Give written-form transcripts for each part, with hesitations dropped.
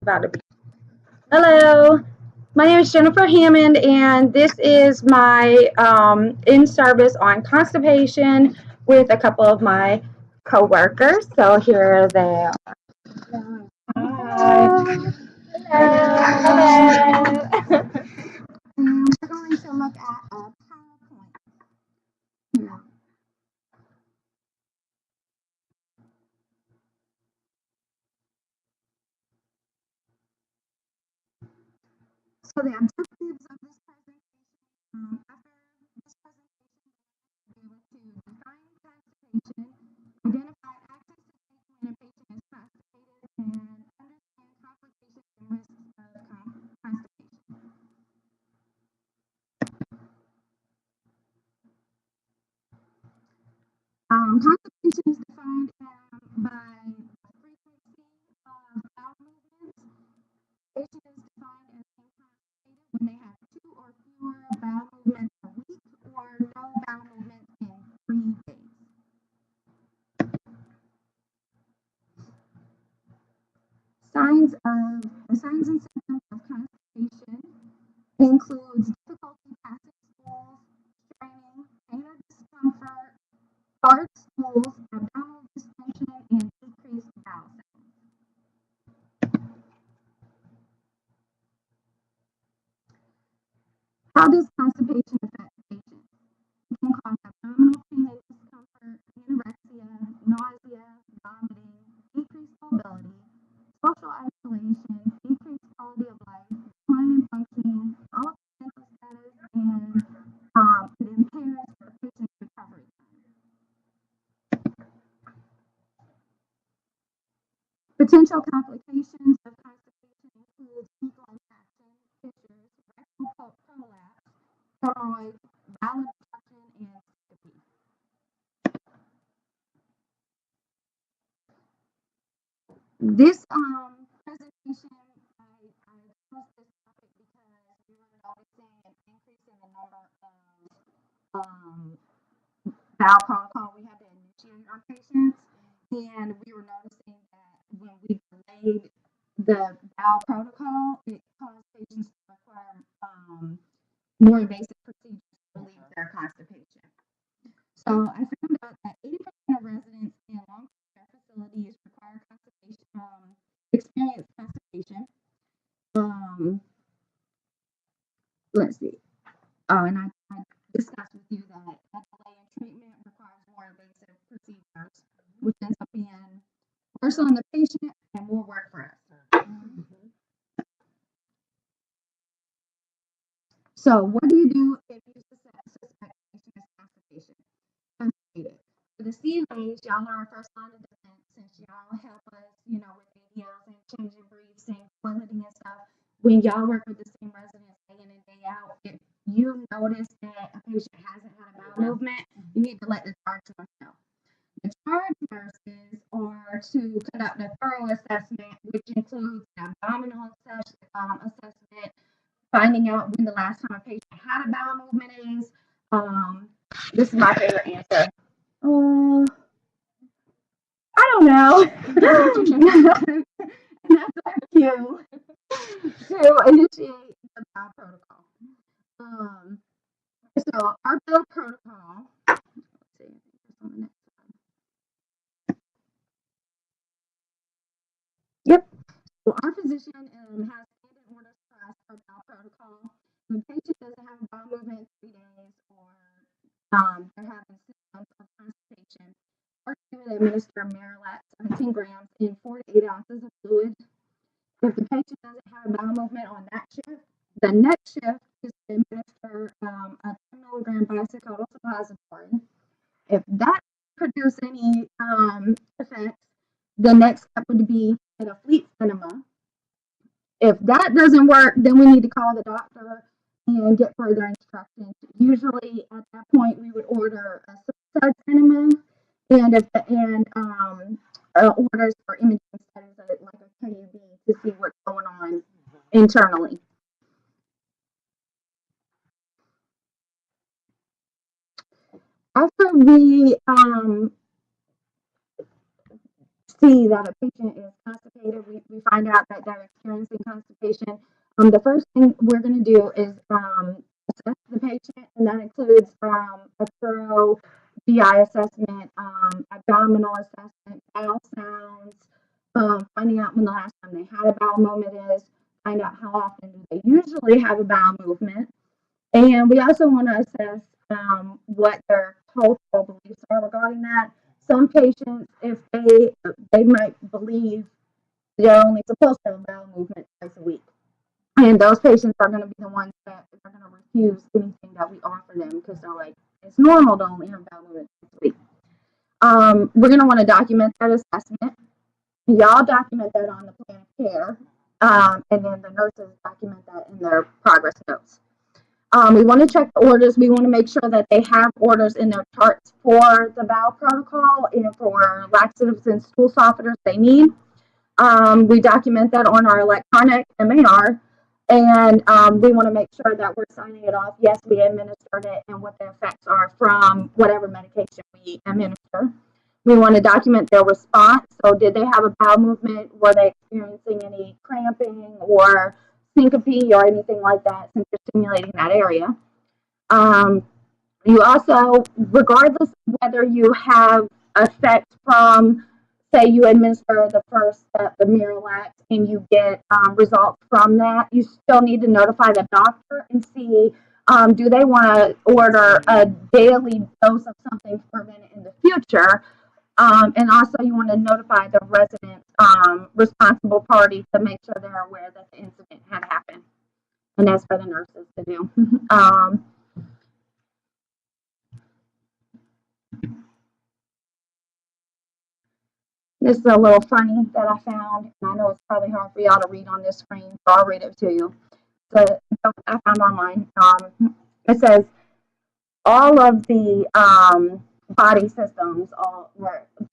about to be. Hello, my name is Jennifer Hammond, and this is my in-service on constipation with a couple of my coworkers. So here they are. Hi. Hello. We're going to look at a PowerPoint. Yeah. So the objectives of this presentation, after this presentation, we'll be able to define constipation, identify actions to take when a patient is constipated, and understand complications and risks of constipation. Constipation is defined by the frequency of bowel movements. Patient is defined as being constipated when they have 2 or fewer bowel movements a week or no bowel movements in 3 days. Signs and symptoms of constipation includes difficulty passing stools, straining, pain or discomfort, hard stools, abdominal distension, and decreased bowel sounds. How does constipation affect patients? It can cause abdominal pain and discomfort, anorexia, nausea, vomiting, decreased mobility, social isolation, decreased quality of life, decline in functioning, altered mental status, and it impairs the patient's recovery time. Potential complications of constipation include fecal infection, fissures, rectal prolapse, hemorrhoids, bowel obstruction, and syncope. This presentation, I chose this topic because we were noticing an increase in the number of bowel protocol we had to initiate on patients, and we were noticing that when we delayed the bowel protocol, it caused patients to require more invasive procedures to relieve their constipation. So I found out that 80% of residents in long-term care facilities require constipation, experience constipation. Let's see. Oh, and I discussed with you that a delay in treatment requires more invasive procedures, which ends up being worse on the patient and more work for us. So what do you do if you suspect patient has constipation? Constipated. For the CNAs, y'all are our first line of defense since y'all help us, with ADLs and changing briefs and toileting and stuff. When y'all work with the same residents day in and day out, if you notice that a patient hasn't had a bowel movement, you need to let the charge nurse know. The charge nurses are to conduct a thorough assessment, which includes an abdominal assessment, finding out when the last time a patient had a bowel movement is. This is my favorite answer. I don't know. And that's our cue to initiate the bowel protocol. So our bowel protocol. Let's see. On the next slide. Yep. So our physician has standing orders for us for bowel protocol. When the patient doesn't have a bowel movement in 3 days, or they're having symptoms of constipation, or we would administer Marilac 17 grams in 4 to 8 ounces of fluid. If the patient doesn't have a bowel movement on that shift, the next shift is to administer a 10 milligram bicyclical suppository. If that produces any effects, the next step would be a fleet enema. If that doesn't work, then we need to call the doctor and get further instructions. Usually at that point, we would order a subside enema and orders for imaging studies like a KUB to see what's going on internally. After we see that a patient is constipated, we find out that they're experiencing constipation, the first thing we're going to do is assess the patient, and that includes a thorough GI assessment, abdominal assessment, bowel sounds, finding out when the last time they had a bowel movement is, find out how often do they usually have a bowel movement, and we also want to assess what their cultural beliefs are regarding that. Some patients, if they might believe they're only supposed to have a bowel movement twice a week, and those patients are going to be the ones that are going to refuse anything that we offer them because they're like, it's normal to only have a bowel movement twice a week. We're going to want to document that assessment. Y'all document that on the plan of care, and then the nurses document that in their progress notes. We want to check the orders. We want to make sure that they have orders in their charts for the bowel protocol and for laxatives and stool softeners they need. We document that on our electronic MAR, and we want to make sure that we're signing it off. Yes, we administered it and what the effects are from whatever medication we administer. We want to document their response. So did they have a bowel movement? Were they experiencing any cramping or syncope or anything like that since you're stimulating that area? You also, regardless of whether you have effects from, say you administer the first step, the Miralax, and you get results from that, you still need to notify the doctor and see, do they want to order a daily dose of something to prevent it in the future? And also you want to notify the resident responsible party to make sure they're aware that the incident had happened. And that's for the nurses to do. This is a little funny that I found, and I know it's probably hard for y'all to read on this screen, so I'll read it to you. So I found online. It says all of the body systems, all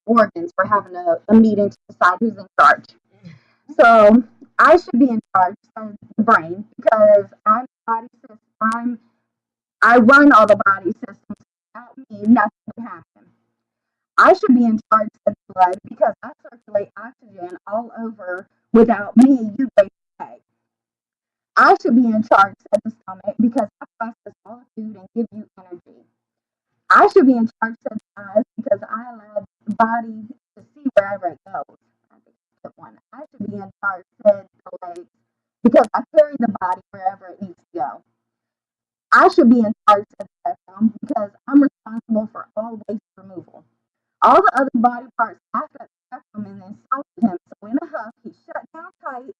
organs, were having a meeting to decide who's in charge. So I should be in charge of the brain because I'm body system. I run all the body systems. Without me, nothing would happen. I should be in charge of the blood because I circulate oxygen all over. Without me, you waste away. I should be in charge of the stomach because I process all the food and give you energy. I should be in charge of the eyes because I allow the body to see wherever it goes. I should be in charge of the legs because I carry the body wherever it needs to go. I should be in charge of the rectum because I'm responsible for all waste removal. All the other body parts laughed at the rectum and insulted him. So in a huff, he shut down tight,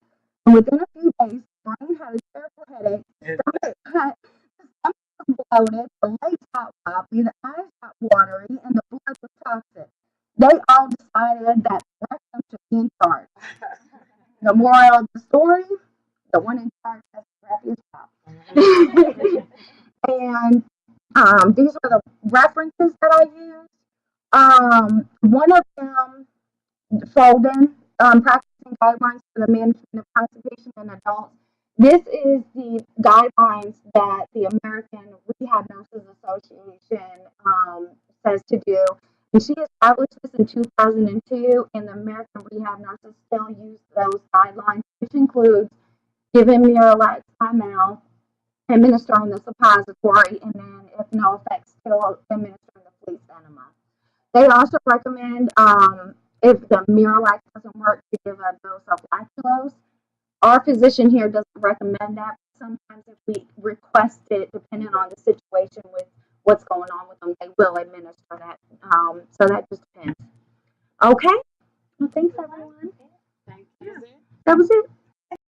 and within a few days, the brain had a terrible headache, the stomach hurt, the stomach was bloated, the legs got wobbly, the eyes got watery, and the blood was toxic. They all decided that the rectum should be in charge. The moral of the story, the one in charge has the crappiest job. And these are the references that I use. One of them, Folden, Practicing Guidelines for the Management of Constipation in Adults. This is the guidelines that the American Rehab Nurses Association says to do. And she established this in 2002, and the American Rehab Nurses still use those guidelines, which includes giving Miralax by mouth, administering the suppository, and then, if no effects, still administering the fleece enema. They also recommend, if the Miralax doesn't work, to give a dose of lactulose. Our physician here doesn't recommend that. Sometimes if we request it, depending on the situation with what's going on with them, they will administer that. So that just depends. Okay. Well, thanks, everyone. Thank you. That was it.